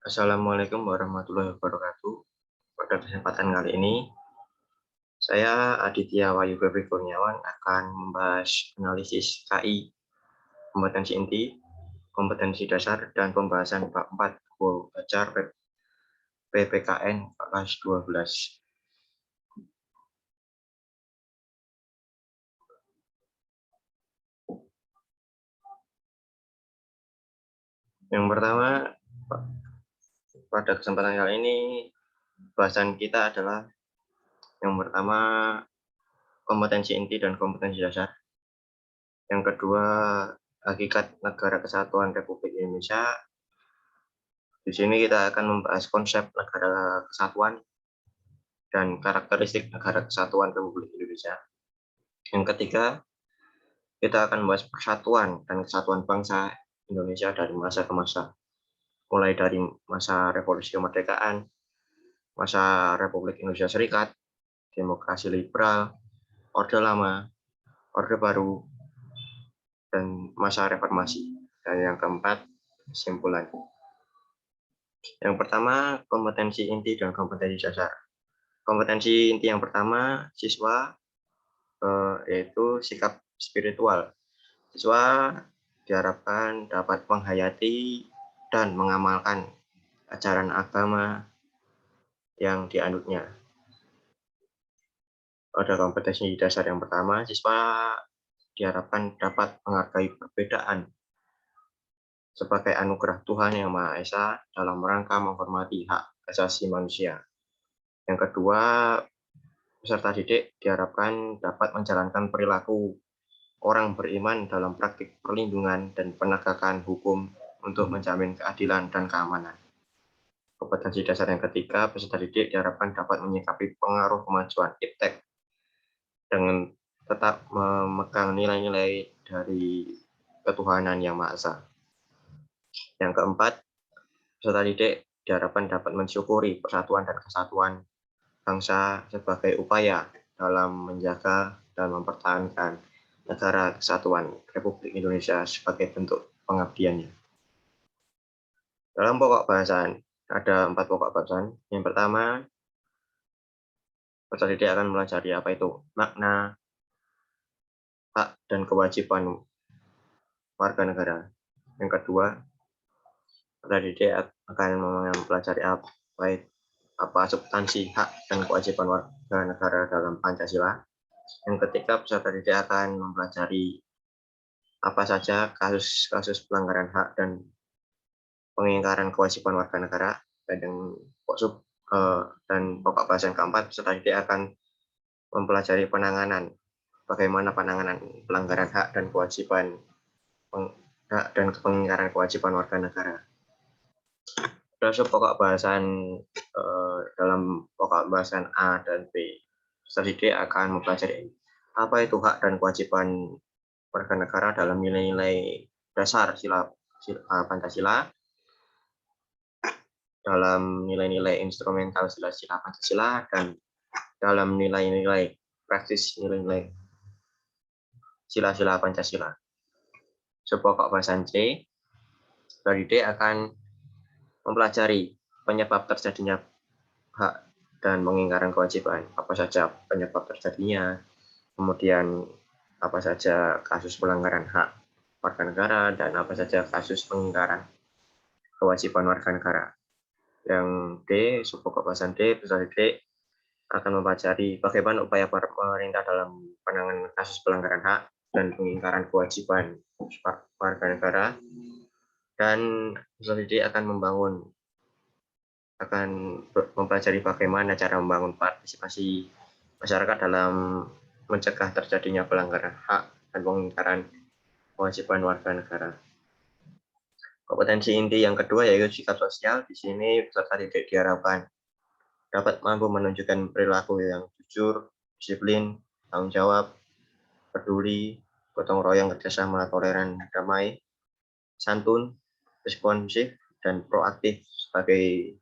Assalamualaikum warahmatullahi wabarakatuh. Pada kesempatan kali ini, saya Aditya Wayu Febri Kurniawan akan membahas analisis KI, kompetensi inti, kompetensi dasar, dan pembahasan bab 4 buku belajar PPKN kelas 12. Yang pertama, pada kesempatan kali ini, bahasan kita adalah yang pertama, kompetensi inti dan kompetensi dasar. Yang kedua, hakikat negara kesatuan Republik Indonesia. Di sini kita akan membahas konsep negara kesatuan dan karakteristik negara kesatuan Republik Indonesia. Yang ketiga, kita akan membahas persatuan dan kesatuan bangsa Indonesia dari masa ke masa. Mulai dari masa revolusi kemerdekaan, masa Republik Indonesia Serikat, demokrasi liberal, orde lama, orde baru, dan masa reformasi. Dan yang keempat, kesimpulan. Yang pertama, kompetensi inti dan kompetensi dasar. Kompetensi inti yang pertama, siswa, yaitu sikap spiritual. Siswa diharapkan dapat menghayati dan mengamalkan ajaran agama yang dianutnya. Pada kompetensi dasar yang pertama, siswa diharapkan dapat menghargai perbedaan sebagai anugerah Tuhan Yang Maha Esa dalam rangka menghormati hak asasi manusia. Yang kedua, peserta didik diharapkan dapat menjalankan perilaku orang beriman dalam praktik perlindungan dan penegakan hukum untuk menjamin keadilan dan keamanan. Kompetensi dasar yang ketiga, peserta didik diharapkan dapat menyikapi pengaruh kemajuan iptek dengan tetap memegang nilai-nilai dari ketuhanan Yang Maha Esa. Yang keempat, peserta didik diharapkan dapat mensyukuri persatuan dan kesatuan bangsa sebagai upaya dalam menjaga dan mempertahankan negara kesatuan Republik Indonesia sebagai bentuk pengabdiannya. Dalam pokok bahasan, ada 4 pokok bahasan. Yang pertama, peserta didik akan mempelajari apa itu makna, hak, dan kewajiban warga negara. Yang kedua, peserta didik akan mempelajari apa substansi hak dan kewajiban warga negara dalam Pancasila. Yang ketiga, peserta didik akan mempelajari apa saja kasus-kasus pelanggaran hak dan pengingkaran kewajiban warga negara. Dan pokok bahasan keempat, peserta didik akan mempelajari bagaimana penanganan pelanggaran hak dan kewajiban dan pengingkaran kewajiban warga negara. Dasar pokok bahasan dalam pokok bahasan A dan B, peserta didik akan mempelajari apa itu hak dan kewajiban warga negara dalam nilai-nilai dasar Pancasila, dalam nilai-nilai instrumental sila-sila Pancasila, dan dalam nilai-nilai praktis nilai-nilai sila-sila Pancasila. Pokok bahasan C, peserta didik akan mempelajari penyebab terjadinya hak dan pengingkaran kewajiban, apa saja penyebab terjadinya, kemudian apa saja kasus pelanggaran hak warga negara, dan apa saja kasus pengingkaran kewajiban warga negara. Yang D, pokok bahasan D, peserta didik akan mempelajari bagaimana upaya pemerintah dalam penanganan kasus pelanggaran hak dan pengingkaran kewajiban warga negara, dan peserta didik akan mempelajari bagaimana cara membangun partisipasi masyarakat dalam mencegah terjadinya pelanggaran hak dan pengingkaran kewajiban warga negara. Kompetensi inti yang kedua yaitu sikap sosial. Di sini peserta didik diharapkan dapat mampu menunjukkan perilaku yang jujur, disiplin, tanggung jawab, peduli, gotong royong, kerjasama, toleran, damai, santun, responsif, dan proaktif sebagai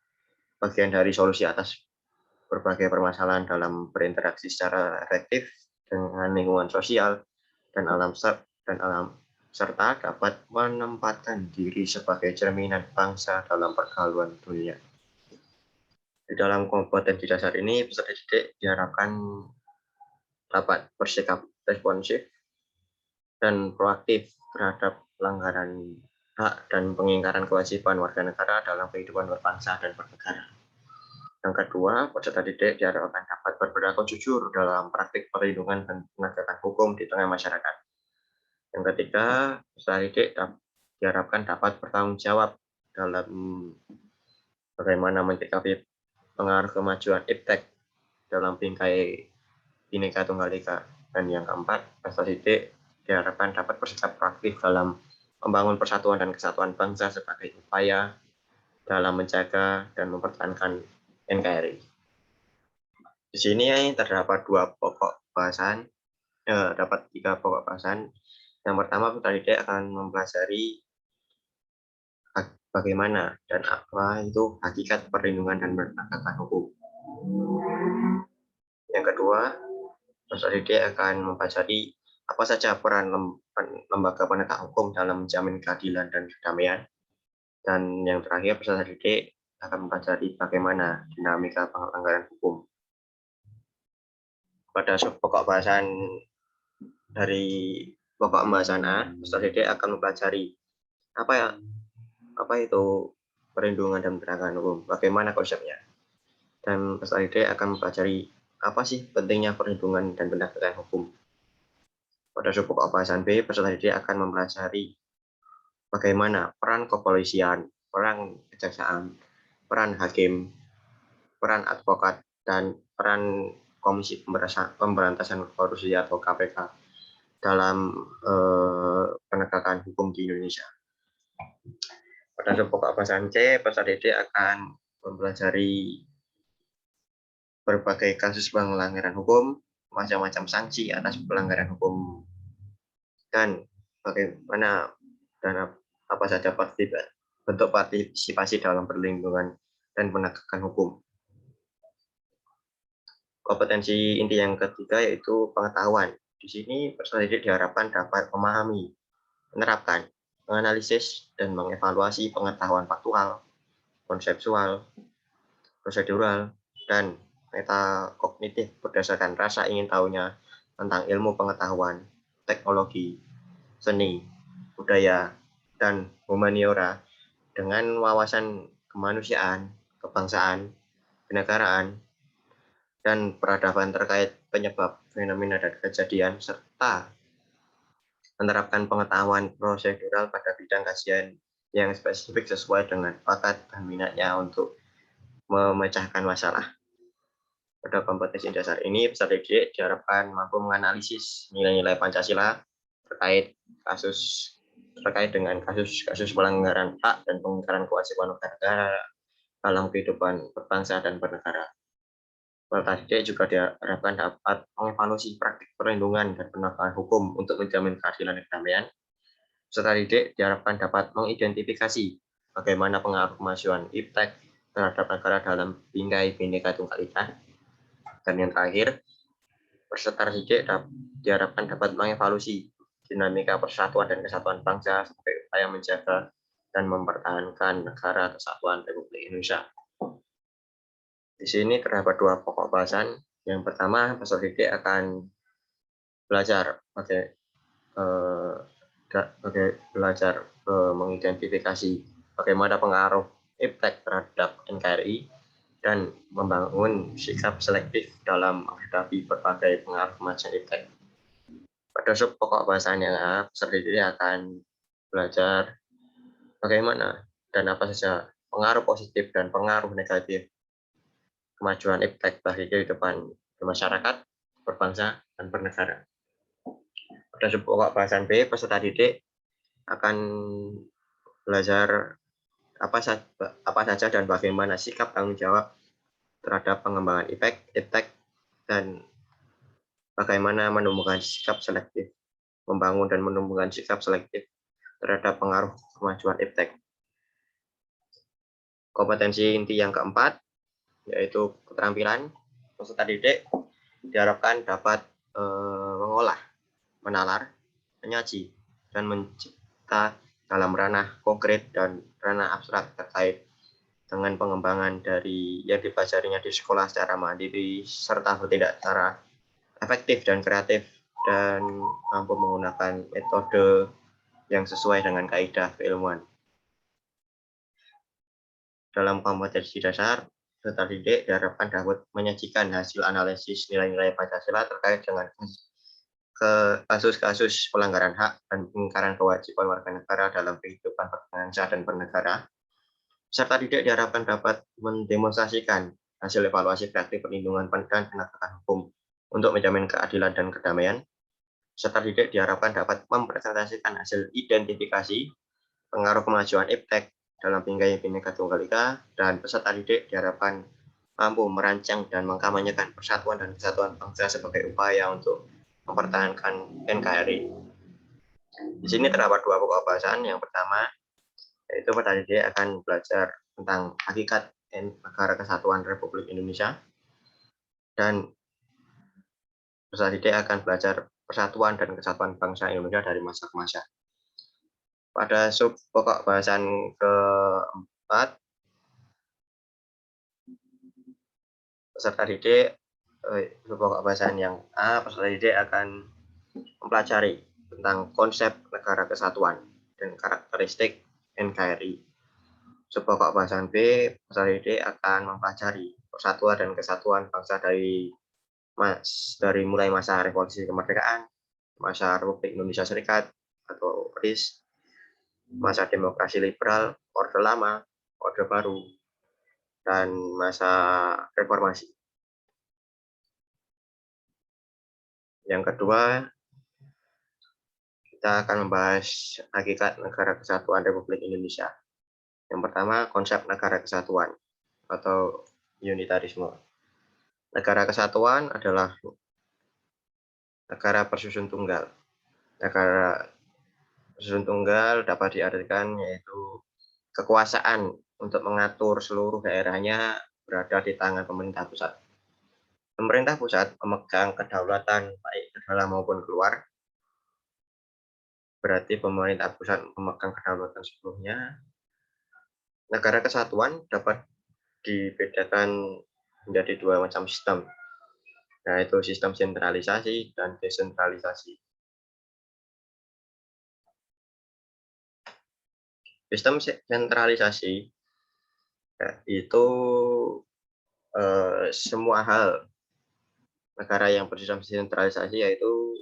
bagian dari solusi atas berbagai permasalahan dalam berinteraksi secara efektif dengan lingkungan sosial dan alam serta dapat menempatkan diri sebagai cerminan bangsa dalam pergaulan dunia. Di dalam kompetensi dasar ini, peserta didik diharapkan dapat bersikap responsif dan proaktif terhadap pelanggaran hak dan pengingkaran kewajiban warga negara dalam kehidupan berbangsa dan bernegara. Yang kedua, peserta didik diharapkan dapat berperilaku jujur dalam praktik perlindungan dan penegakan hukum di tengah masyarakat. Yang ketiga, peserta didik diharapkan dapat bertanggung jawab dalam bagaimana menyikapi pengaruh kemajuan iptek dalam bingkai Bhinneka Tunggal Ika. Dan yang keempat, peserta didik diharapkan dapat bersikap proaktif dalam membangun persatuan dan kesatuan bangsa sebagai upaya dalam menjaga dan mempertahankan NKRI. Di sini terdapat tiga pokok bahasan. Yang pertama, peserta didik akan mempelajari bagaimana dan apa itu hakikat perlindungan dan penegakan hukum. Yang kedua, peserta didik akan mempelajari apa saja peran lembaga penegak hukum dalam menjamin keadilan dan kedamaian. Dan yang terakhir, peserta didik akan mempelajari bagaimana dinamika pelanggaran hukum. Pada pokok bahasan dari pokok pembahasan A, peserta didik akan mempelajari apa itu perlindungan dan penegakan hukum, bagaimana konsepnya. Dan peserta didik akan mempelajari apa sih pentingnya perlindungan dan penegakan hukum. Pada pokok bahasan B, peserta didik akan mempelajari bagaimana peran kepolisian, peran kejaksaan, peran hakim, peran advokat, dan peran Komisi Pemberantasan Korupsi atau KPK dalam penegakan hukum di Indonesia. Pada pokok bahasan C, peserta didik akan mempelajari berbagai kasus pelanggaran hukum, macam-macam sanksi atas pelanggaran hukum, dan bagaimana dan apa saja bentuk partisipasi dalam perlindungan dan penegakan hukum. Kompetensi inti yang ketiga yaitu pengetahuan. Di sini peserta didik diharapkan dapat memahami, menerapkan, menganalisis, dan mengevaluasi pengetahuan faktual, konseptual, prosedural, dan metakognitif berdasarkan rasa ingin tahunya tentang ilmu pengetahuan, teknologi, seni, budaya, dan humaniora dengan wawasan kemanusiaan, kebangsaan, kenegaraan, dan peradaban terkait penyebab fenomena dan kejadian, serta menerapkan pengetahuan prosedural pada bidang kajian yang spesifik sesuai dengan bakat dan minatnya untuk memecahkan masalah. Pada kompetensi dasar ini, peserta didik diharapkan mampu menganalisis nilai-nilai Pancasila terkait dengan kasus-kasus pelanggaran hak dan pengingkaran kewajiban negara dalam kehidupan berbangsa dan bernegara. Peserta didik juga diharapkan dapat mengevaluasi praktik perlindungan dan penegakan hukum untuk menjamin keadilan dan kedamaian. Peserta didik diharapkan dapat mengidentifikasi bagaimana pengaruh kemajuan iptek terhadap negara dalam bingkai Bhinneka Tunggal Ika. Dan yang terakhir, peserta didik diharapkan dapat mengevaluasi dinamika persatuan dan kesatuan bangsa sebagai upaya menjaga dan mempertahankan negara kesatuan Republik Indonesia. Di sini terdapat dua pokok bahasan. Yang pertama, peserta didik akan belajar mengidentifikasi bagaimana pengaruh iptek terhadap NKRI dan membangun sikap selektif dalam menghadapi berbagai pengaruh kemajuan iptek. Pada pokok bahasan yang A, peserta didik akan belajar bagaimana dan apa saja pengaruh positif dan pengaruh negatif kemajuan iptek bagi kehidupan bermasyarakat, berbangsa, dan bernegara. Pada pokok bahasan B, peserta didik akan belajar apa saja dan bagaimana sikap tanggung jawab terhadap pengembangan iptek dan bagaimana menumbuhkan sikap selektif, membangun dan menumbuhkan sikap selektif terhadap pengaruh kemajuan iptek. Kompetensi inti yang keempat yaitu keterampilan. Peserta didik diharapkan dapat mengolah, menalar, menyaji dan mencipta dalam ranah konkret dan ranah abstrak terkait dengan pengembangan dari yang dipelajarinya di sekolah secara mandiri serta bertindak secara efektif dan kreatif dan mampu menggunakan metode yang sesuai dengan kaidah keilmuan. Dalam kompetensi dasar, peserta didik diharapkan dapat menyajikan hasil analisis nilai-nilai Pancasila terkait dengan kasus-kasus pelanggaran hak dan pengingkaran kewajiban warga negara dalam kehidupan berbangsa dan bernegara. Peserta didik diharapkan dapat mendemonstrasikan hasil evaluasi praktik perlindungan dan penegakan hukum untuk menjamin keadilan dan kedamaian. Peserta didik diharapkan dapat mempresentasikan hasil identifikasi pengaruh kemajuan iptek dalam Bhinneka Tunggal Ika, dan peserta didik diharapkan mampu merancang dan mengkampanyekan persatuan dan kesatuan bangsa sebagai upaya untuk mempertahankan NKRI. Di sini terdapat dua pokok bahasan. Yang pertama, yaitu peserta didik akan belajar tentang hakikat Negara Kesatuan Republik Indonesia, dan peserta didik akan belajar persatuan dan kesatuan bangsa Indonesia dari masa ke masa. Pada sub pokok bahasan keempat, peserta didik pokok bahasan yang A, peserta didik akan mempelajari tentang konsep negara kesatuan dan karakteristik NKRI. Pokok bahasan B, peserta didik akan mempelajari persatuan dan kesatuan bangsa dari mulai masa revolusi kemerdekaan, masa Republik Indonesia Serikat atau RIS, masa demokrasi liberal, orde lama, orde baru, dan masa reformasi. Yang kedua, kita akan membahas hakikat Negara Kesatuan Republik Indonesia. Yang pertama, konsep negara kesatuan atau unitarisme. Negara kesatuan adalah negara bersusun tunggal. Negara bersusun tunggal dapat diartikan yaitu kekuasaan untuk mengatur seluruh daerahnya berada di tangan pemerintah pusat. Pemerintah pusat memegang kedaulatan baik ke dalam maupun keluar. Berarti pemerintah pusat memegang kedaulatan sepenuhnya. Negara kesatuan dapat dibedakan menjadi dua macam sistem, yaitu sistem sentralisasi dan desentralisasi. Sistem sentralisasi itu semua hal negara yang bersistem sentralisasi, yaitu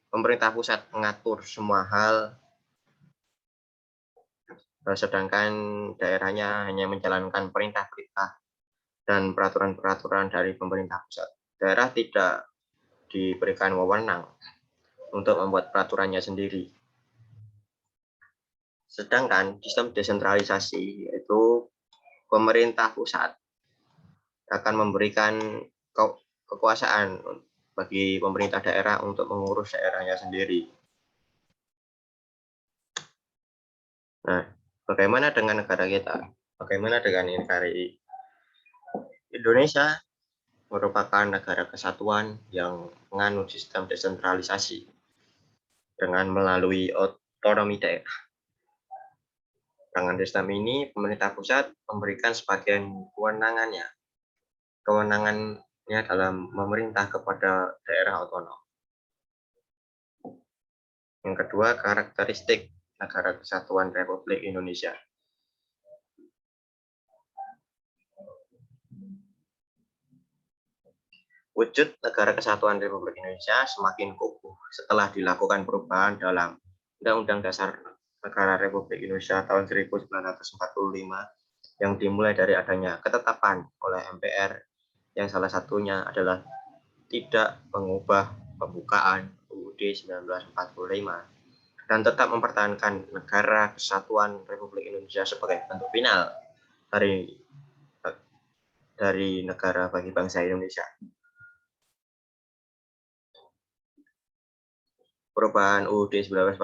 pemerintah pusat mengatur semua hal, sedangkan daerahnya hanya menjalankan perintah-perintah dan peraturan-peraturan dari pemerintah pusat. Daerah tidak diberikan wewenang untuk membuat peraturannya sendiri. Sedangkan sistem desentralisasi yaitu pemerintah pusat akan memberikan kekuasaan bagi pemerintah daerah untuk mengurus daerahnya sendiri. Nah, bagaimana dengan negara kita? Bagaimana dengan NKRI? Indonesia merupakan negara kesatuan yang menganut sistem desentralisasi dengan melalui otonomi daerah. Dengan sistem ini, pemerintah pusat memberikan sebagian kewenangannya dalam memerintah kepada daerah otonom. Yang kedua, karakteristik Negara Kesatuan Republik Indonesia. Wujud Negara Kesatuan Republik Indonesia semakin kokoh setelah dilakukan perubahan dalam Undang-Undang Dasar Negara Republik Indonesia tahun 1945 yang dimulai dari adanya ketetapan oleh MPR yang salah satunya adalah tidak mengubah pembukaan UUD 1945 dan tetap mempertahankan Negara Kesatuan Republik Indonesia sebagai bentuk final dari negara bagi bangsa Indonesia. Perubahan UUD 1945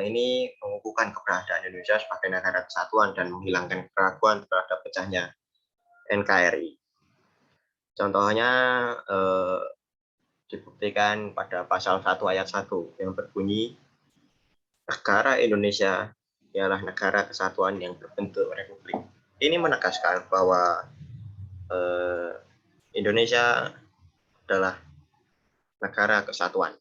ini mengukuhkan keberadaan Indonesia sebagai negara kesatuan dan menghilangkan keraguan terhadap pecahnya NKRI. Contohnya dibuktikan pada pasal 1 ayat 1 yang berbunyi, Negara Indonesia ialah negara kesatuan yang berbentuk republik. Ini menegaskan bahwa Indonesia adalah negara kesatuan.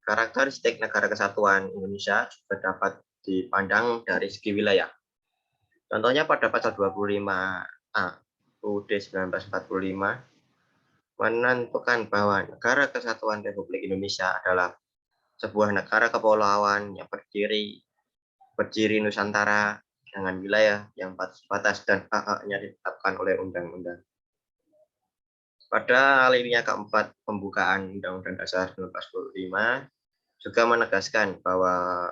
Karakteristik negara kesatuan Indonesia juga dapat dipandang dari segi wilayah. Contohnya pada pasal 25A UUD 1945 menentukan bahwa negara kesatuan Republik Indonesia adalah sebuah negara kepulauan yang berdiri Nusantara dengan wilayah yang batas dan hak-haknya ditetapkan oleh undang-undang. Pada alinea keempat pembukaan Undang-Undang Dasar 1945 juga menegaskan bahwa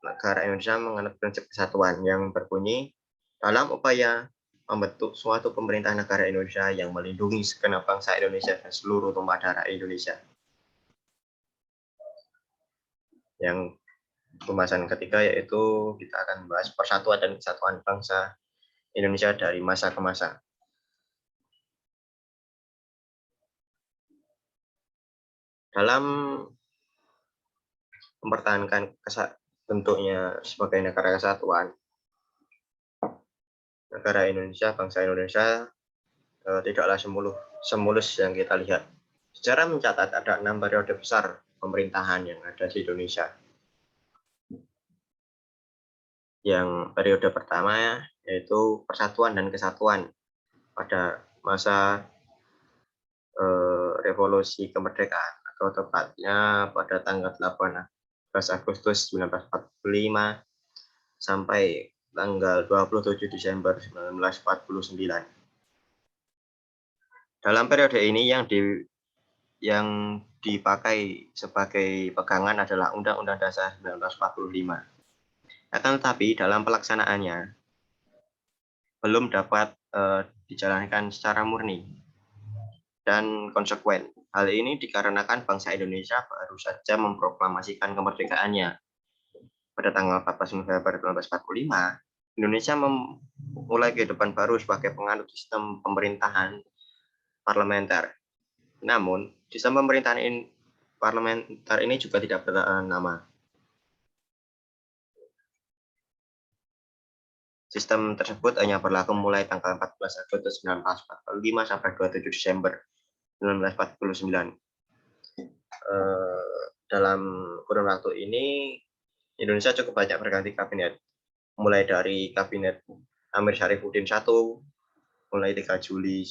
negara Indonesia menganut prinsip kesatuan yang berbunyi dalam upaya membentuk suatu pemerintah negara Indonesia yang melindungi segenap bangsa Indonesia dan seluruh tumpah darah Indonesia. Yang pembahasan ketiga yaitu kita akan membahas persatuan dan kesatuan bangsa Indonesia dari masa ke masa. Dalam mempertahankan bentuknya sebagai negara kesatuan, negara Indonesia, bangsa Indonesia tidaklah semulus yang kita lihat. Sejarah mencatat ada 6 periode besar pemerintahan yang ada di Indonesia. Yang periode pertama yaitu persatuan dan kesatuan pada masa revolusi kemerdekaan atau tepatnya pada tanggal 18 Agustus 1945 sampai tanggal 27 Desember 1949. Dalam periode ini yang dipakai sebagai pegangan adalah Undang-Undang Dasar 1945. Akan tetapi dalam pelaksanaannya belum dapat dijalankan secara murni dan konsekuen. Hal ini dikarenakan bangsa Indonesia baru saja memproklamasikan kemerdekaannya. Pada tanggal 14 November 1945, Indonesia memulai kehidupan baru sebagai penganut sistem pemerintahan parlementer. Namun, sistem pemerintahan parlementer ini juga tidak bertahan lama. Sistem tersebut hanya berlaku mulai tanggal 14 Agustus 1945 sampai 27 Desember 1949. Dalam kurun waktu ini, Indonesia cukup banyak berganti kabinet. Mulai dari kabinet Amir Syarifuddin I, mulai 3 Juli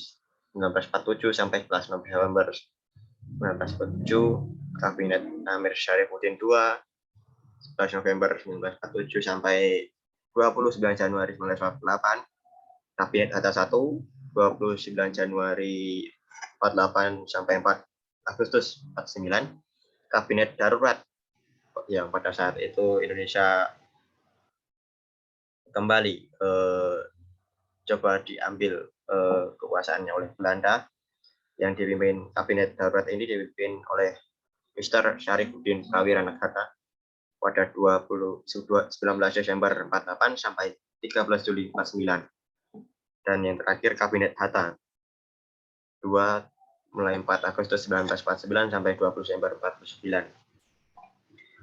1947 sampai 11 November 1947, kabinet Amir Syarifuddin II, 11 November 1947 sampai 29 Januari 1948, kabinet Hatta I, 29 Januari 48 sampai 4 Agustus 49, kabinet darurat yang pada saat itu Indonesia kembali coba diambil kekuasaannya oleh Belanda, yang dipimpin kabinet darurat ini dipimpin oleh Mr. Syarifuddin Prawiranegara pada 19 Desember 48 sampai 13 Juli 49. Dan yang terakhir kabinet Hatta 2 mulai 4 Agustus 1949 sampai 20 Desember 49.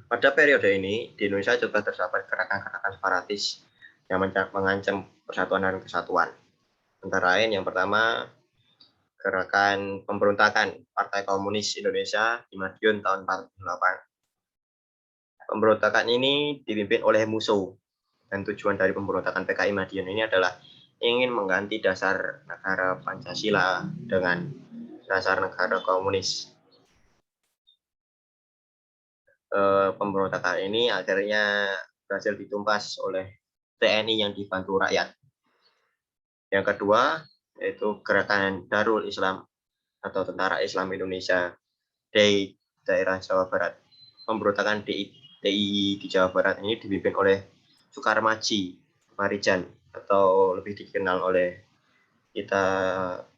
Pada periode ini di Indonesia juga terdapat gerakan-gerakan separatis yang mengancam persatuan dan kesatuan. Antara lain yang pertama gerakan pemberontakan Partai Komunis Indonesia di Madiun tahun 48. Pemberontakan ini dipimpin oleh Musso, dan tujuan dari pemberontakan PKI Madiun ini adalah ingin mengganti dasar negara Pancasila dengan dasar negara komunis. Pemberontakan ini akhirnya berhasil ditumpas oleh TNI yang dibantu rakyat. Yang kedua yaitu gerakan Darul Islam atau Tentara Islam Indonesia di daerah Jawa Barat. Pemberontakan DII di Jawa Barat ini dipimpin oleh Sukarmaji Marijan atau lebih dikenal oleh kita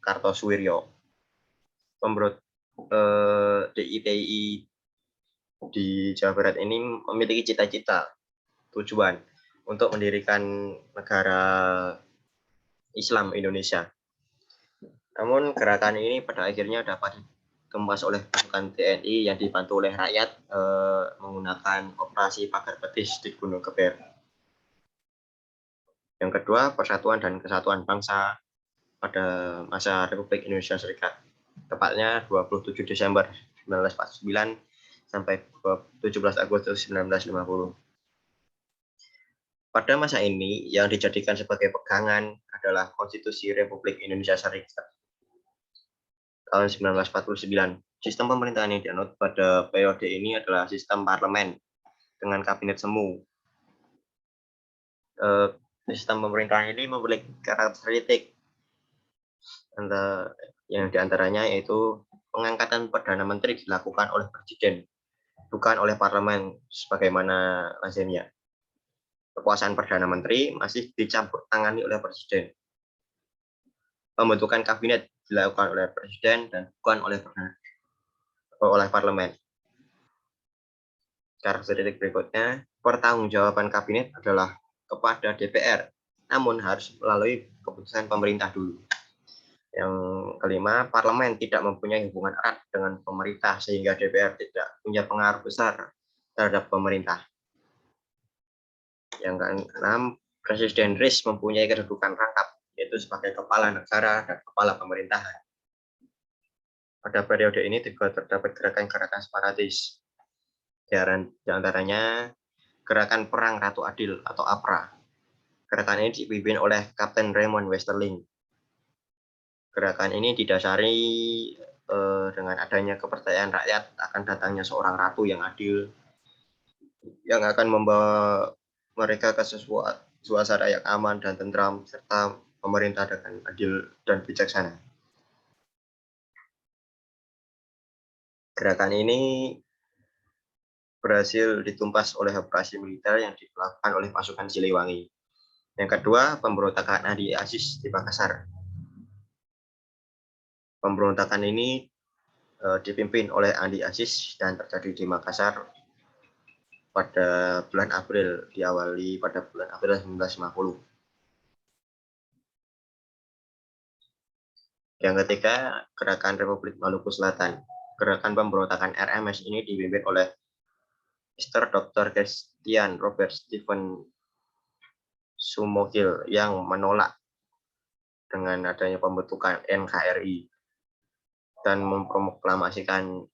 Kartosuwiryo. DII di Jawa Barat ini memiliki cita-cita tujuan untuk mendirikan negara Islam Indonesia. Namun gerakan ini pada akhirnya dapat dikemas oleh pasukan TNI yang dibantu oleh rakyat menggunakan operasi pagar betis di Gunung Keber. Yang kedua, Persatuan dan Kesatuan Bangsa pada masa Republik Indonesia Serikat, tepatnya 27 Desember 1949 sampai 17 Agustus 1950. Pada masa ini, yang dijadikan sebagai pegangan adalah Konstitusi Republik Indonesia Serikat tahun 1949. Sistem pemerintahan yang dianut pada periode ini adalah sistem parlemen dengan kabinet semu. Sistem pemerintahan ini memiliki karakteristik yang diantaranya yaitu pengangkatan Perdana Menteri dilakukan oleh Presiden, bukan oleh Parlemen sebagaimana lazimnya. Kekuasaan Perdana Menteri masih dicampur tangani oleh Presiden. Pembentukan kabinet dilakukan oleh Presiden dan bukan oleh Parlemen. Karakteristik berikutnya, pertanggungjawaban kabinet adalah kepada DPR, namun harus melalui keputusan pemerintah dulu. Yang kelima, parlemen tidak mempunyai hubungan erat dengan pemerintah sehingga DPR tidak punya pengaruh besar terhadap pemerintah. Yang keenam, presiden RIS mempunyai kedudukan rangkap, yaitu sebagai kepala negara dan kepala pemerintahan. Pada periode ini juga terdapat gerakan-gerakan separatis. Di antaranya Gerakan Perang Ratu Adil atau APRA. Gerakan ini dipimpin oleh Kapten Raymond Westerling. Gerakan ini didasari dengan adanya kepercayaan rakyat akan datangnya seorang ratu yang adil, yang akan membawa mereka ke suasana yang aman dan tentram, serta pemerintah dengan adil dan bijaksana. Gerakan ini berhasil ditumpas oleh operasi militer yang dilakukan oleh pasukan Siliwangi. Yang kedua, pemberontakan Andi Aziz di Makassar. Pemberontakan ini dipimpin oleh Andi Aziz dan terjadi di Makassar pada bulan April, diawali pada bulan April 1950. Yang ketiga, Gerakan Republik Maluku Selatan. Gerakan pemberontakan RMS ini dipimpin oleh Mr. Dr. Christian Robert Stephen Sumogil yang menolak dengan adanya pembentukan NKRI dan memproklamasikan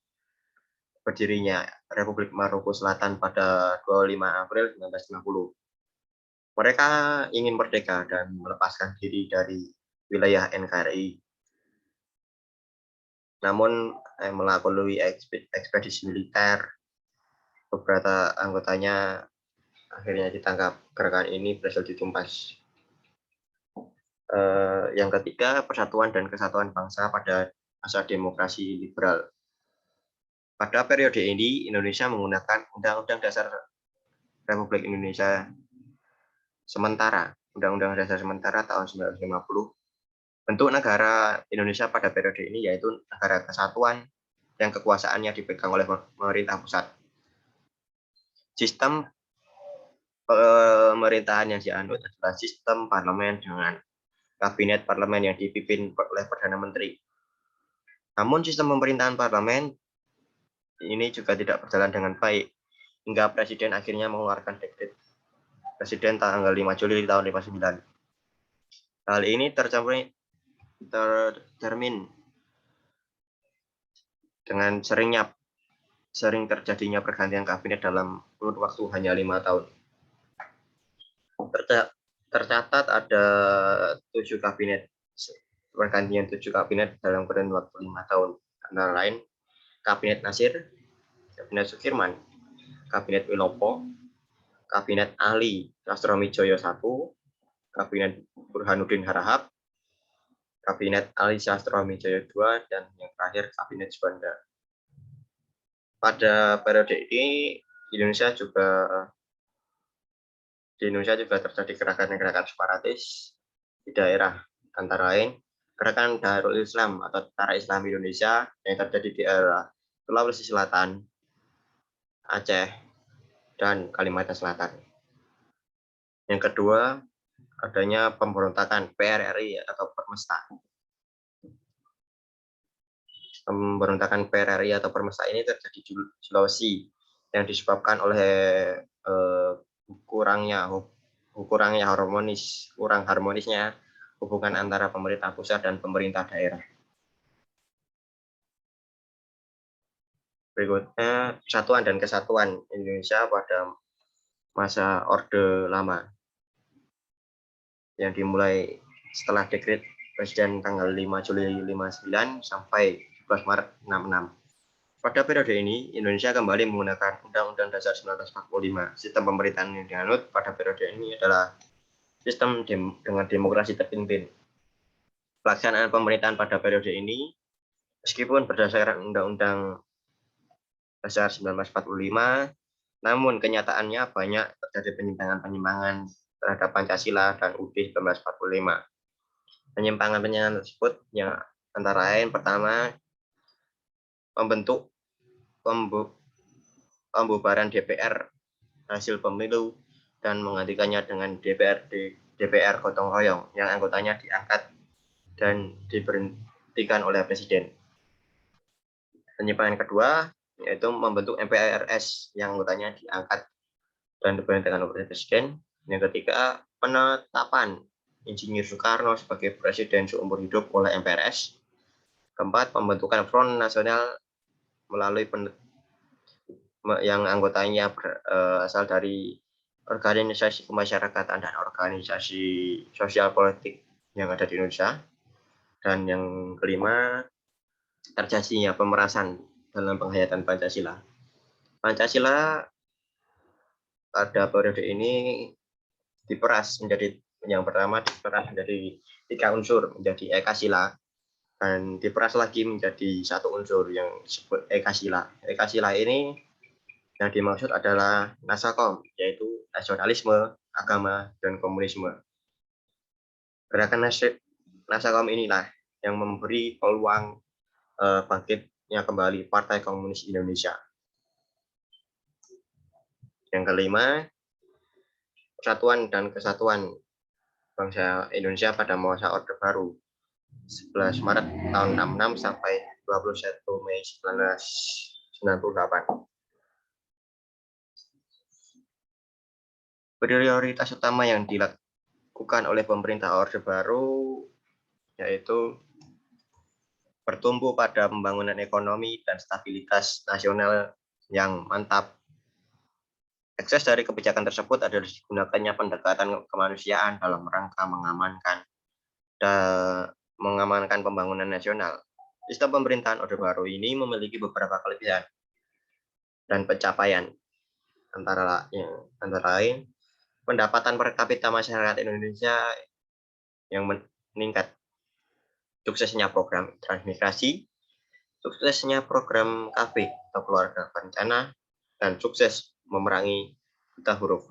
berdirinya Republik Maluku Selatan pada 25 April 1950. Mereka ingin merdeka dan melepaskan diri dari wilayah NKRI. Namun melalui ekspedisi militer, beberapa anggotanya akhirnya ditangkap. Gerakan ini berhasil ditumpas. Yang ketiga, Persatuan dan Kesatuan Bangsa pada masa demokrasi liberal. Pada periode ini, Indonesia menggunakan Undang-Undang Dasar Republik Indonesia Sementara, Undang-Undang Dasar Sementara tahun 1950. Bentuk negara Indonesia pada periode ini yaitu negara kesatuan yang kekuasaannya dipegang oleh pemerintah pusat. Sistem pemerintahan yang dianut adalah sistem parlemen dengan kabinet parlemen yang dipimpin oleh Perdana Menteri. Namun sistem pemerintahan parlemen ini juga tidak berjalan dengan baik, hingga Presiden akhirnya mengeluarkan dekret Presiden tanggal 5 Juli tahun 1959. Hal ini tercermin dengan sering terjadinya pergantian kabinet dalam kurun waktu hanya 5 tahun. Tercatat ada 7 kabinet, pergantian 7 kabinet dalam kurun waktu 5 tahun. Antara lain Kabinet Nasir, Kabinet Sukirman, Kabinet Wilopo, Kabinet Ali Sastromijoyo I, Kabinet Burhanuddin Harahap, Kabinet Ali Sastromijoyo II, dan yang terakhir Kabinet Juanda. Pada periode ini di Indonesia juga terjadi gerakan-gerakan separatis di daerah, antara lain Gerakan Darul Islam atau Tentara Islam Indonesia yang terjadi di daerah Sulawesi Selatan, Aceh, dan Kalimantan Selatan. Yang kedua, adanya pemberontakan PRRI atau Permesta. Pemberontakan PRRI atau Permesta ini terjadi di Sulawesi yang disebabkan oleh kurang harmonisnya hubungan antara pemerintah pusat dan pemerintah daerah. Berikutnya, persatuan dan kesatuan Indonesia pada masa Orde Lama yang dimulai setelah dekret Presiden tanggal 5 Juli 59 sampai 12 Maret 66. Pada periode ini, Indonesia kembali menggunakan Undang-Undang Dasar 1945. Sistem pemerintahan yang dianut pada periode ini adalah sistem dengan demokrasi terpimpin. Pelaksanaan pemerintahan pada periode ini, meskipun berdasarkan Undang-Undang Dasar 1945, namun kenyataannya banyak terjadi penyimpangan-penyimpangan terhadap Pancasila dan UUD 1945. Penyimpangan-penyimpangan tersebut yang antara lain pertama, membentuk pembubaran DPR hasil pemilu dan menggantikannya dengan DPR gotong royong yang anggotanya diangkat dan diberhentikan oleh Presiden. Penyimpangan kedua yaitu membentuk MPRS yang anggotanya diangkat dan diberhentikan oleh Presiden. Yang ketiga, penetapan Insinyur Soekarno sebagai Presiden seumur hidup oleh MPRS. Keempat, pembentukan Front Nasional melalui yang anggotanya berasal dari organisasi kemasyarakatan dan organisasi sosial politik yang ada di Indonesia. Dan yang kelima, terjadinya pemerasan dalam penghayatan Pancasila. Pancasila pada periode ini diperas menjadi yang pertama menjadi 3 unsur menjadi Ekasila dan diperas lagi menjadi 1 unsur yang disebut Ekasila. Ekasila ini yang dimaksud adalah Nasakom, yaitu nasionalisme, agama, dan komunisme. Gerakan Nasakom inilah yang memberi peluang bangkitnya kembali Partai Komunis Indonesia. Yang kelima, persatuan dan kesatuan bangsa Indonesia pada masa Orde Baru 11 Maret tahun 66 sampai 21 Mei 1998. Prioritas utama yang dilakukan oleh pemerintah Orde Baru yaitu bertumbuh pada pembangunan ekonomi dan stabilitas nasional yang mantap. Ekses dari kebijakan tersebut adalah digunakannya pendekatan kemanusiaan dalam rangka mengamankan pembangunan nasional. Sistem pemerintahan Orde Baru ini memiliki beberapa kelebihan dan pencapaian, antara lain pendapatan per kapita masyarakat Indonesia yang meningkat, suksesnya program transmigrasi, suksesnya program KB atau keluarga berencana, dan sukses memerangi buta huruf.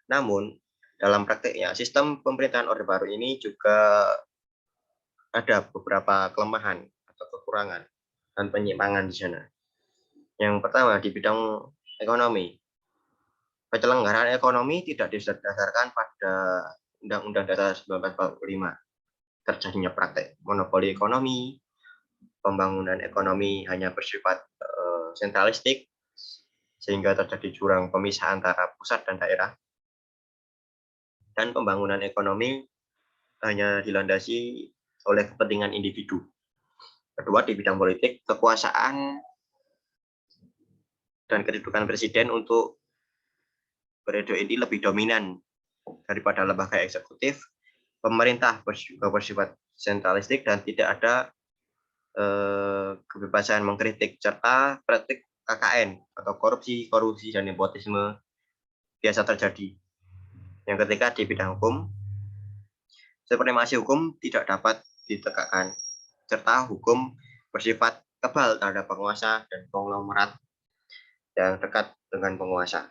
Namun, dalam prakteknya, sistem pemerintahan Orde Baru ini juga ada beberapa kelemahan atau kekurangan dan penyimpangan di sana. Yang pertama, di bidang ekonomi. Penyelenggaraan ekonomi tidak didasarkan pada Undang-Undang Dasar 1945. Terjadinya praktek monopoli ekonomi, pembangunan ekonomi hanya bersifat sentralistik, sehingga terjadi jurang pemisah antara pusat dan daerah. Dan pembangunan ekonomi hanya dilandasi oleh kepentingan individu. Kedua, di bidang politik, kekuasaan dan kedudukan presiden untuk periode ini lebih dominan daripada lembaga eksekutif. Pemerintah juga bersifat sentralistik dan tidak ada kebebasan mengkritik, serta praktik KKN atau korupsi dan nepotisme biasa terjadi. Yang ketiga, di bidang hukum, supremasi hukum tidak dapat ditegakkan, serta hukum bersifat kebal terhadap penguasa dan konglomerat yang dekat dengan penguasa.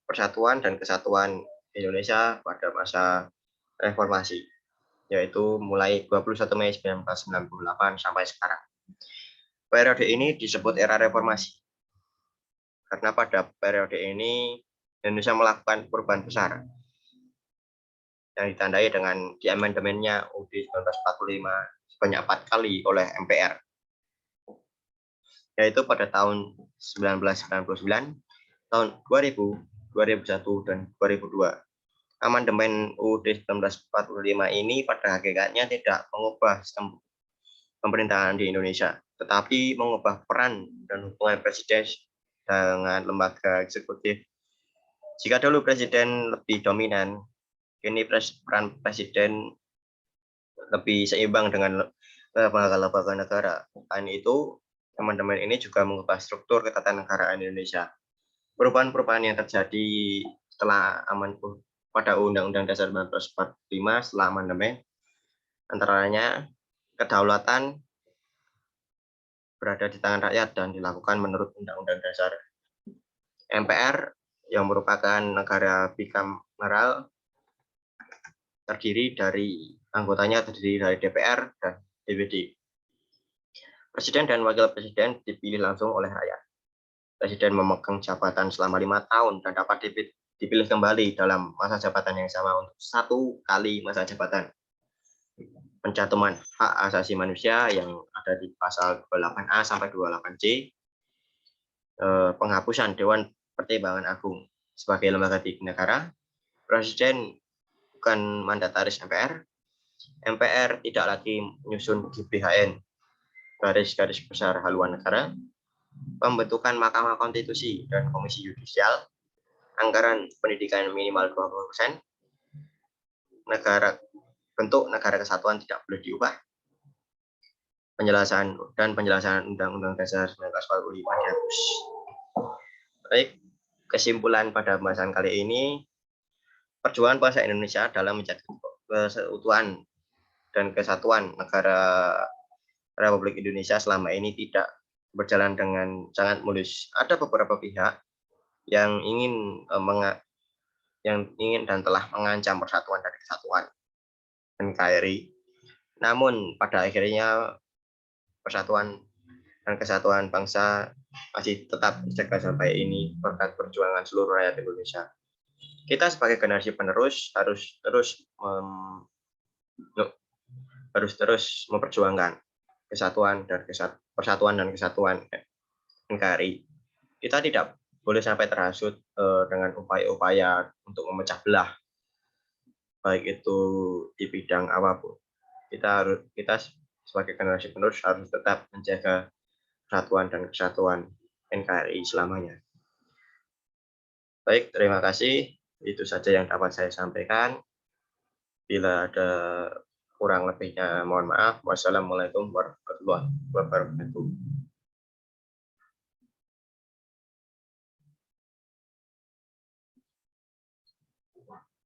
Persatuan dan kesatuan Indonesia pada masa reformasi, yaitu mulai 21 Mei 1998 sampai sekarang. Periode ini disebut era reformasi, karena pada periode ini Indonesia melakukan perubahan besar. yang ditandai dengan di amandemennya UUD 1945 sebanyak 4 kali oleh MPR, yaitu pada tahun 1999, tahun 2000, 2001, dan 2002. Amandemen UUD 1945 ini pada hakikatnya tidak mengubah sistem pemerintahan di Indonesia, tetapi mengubah peran dan hubungan presiden dengan lembaga eksekutif. Jika dulu presiden lebih dominan, kini peran presiden lebih seimbang dengan lembaga-lembaga negara. Selain itu, amandemen ini juga mengubah struktur ketatanegaraan Indonesia. Perubahan-perubahan yang terjadi setelah pada Undang-Undang Dasar 1945 setelah amandemen, antara lainnya kedaulatan berada di tangan rakyat dan dilakukan menurut Undang-Undang Dasar. MPR yang merupakan negara bikameral anggotanya terdiri dari DPR dan DPD. Presiden dan wakil presiden dipilih langsung oleh rakyat. Presiden memegang jabatan selama 5 tahun dan dapat dipilih kembali dalam masa jabatan yang sama untuk 1 kali masa jabatan. Pencantuman hak asasi manusia yang ada di pasal 28A sampai 28C, penghapusan Dewan Pertimbangan Agung sebagai lembaga tinggi negara, Presiden bukan mandataris MPR, MPR tidak lagi menyusun GBHN, garis-garis besar haluan negara, pembentukan Mahkamah Konstitusi dan Komisi Yudisial, anggaran pendidikan minimal 20%, bentuk negara kesatuan tidak boleh diubah, penjelasan Undang-Undang Dasar 1945 dihapus. Baik, kesimpulan pada pembahasan kali ini, perjuangan bangsa Indonesia dalam menjaga keutuhan dan kesatuan negara Republik Indonesia selama ini tidak berjalan dengan sangat mulus. Ada beberapa pihak yang ingin dan telah mengancam persatuan dan kesatuan NKRI. Namun pada akhirnya persatuan dan kesatuan bangsa masih tetap dijaga sampai ini berkat perjuangan seluruh rakyat Indonesia. Kita sebagai generasi penerus harus terus memperjuangkan persatuan dan kesatuan NKRI. Kita tidak boleh sampai terhasut dengan upaya-upaya untuk memecah belah, baik itu di bidang apapun. Kita sebagai generasi penerus harus tetap menjaga persatuan dan kesatuan NKRI selamanya. Baik, terima kasih. Itu saja yang dapat saya sampaikan. Bila ada kurang lebihnya mohon maaf. Wassalamualaikum warahmatullahi wabarakatuh.